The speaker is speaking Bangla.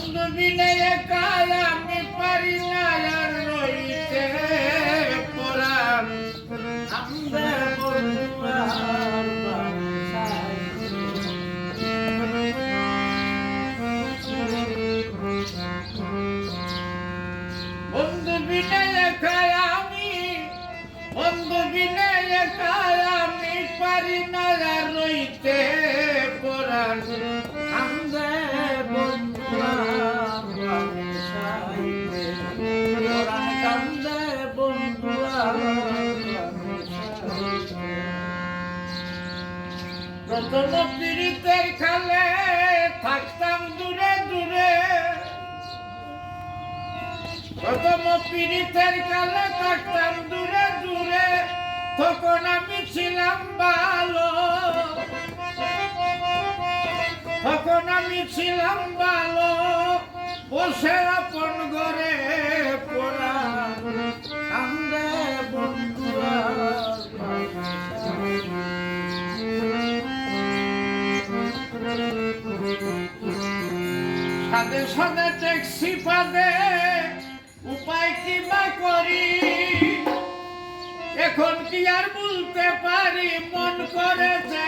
বন্ধু বিনে একা আমি পারি না আর রইতে পরাণ আমদে বন্ধু আর বাসায় বন্ধু বিনে একা আমি বন্ধু বিনে একা আমি পারি না আর রইতে পরাণ আমদে বন্ধু আর বাসায় পরাণ কান্দে বন্ধু আর প্রথম পীড়িতের খালে থাকতাম দূরে দূরে প্রথম পীড়িতের কালে থাকতাম দূরে দূরে তখন আমি ছিলাম ভালো তখন আমি ছিলাম ভালো বসে আপন ঘরে পড়া কান্দে বন্ধু সাথে সাথে ট্যাক্সি পাবে উপায় কি বা করি এখন কি আর বলতে পারি মন করে যে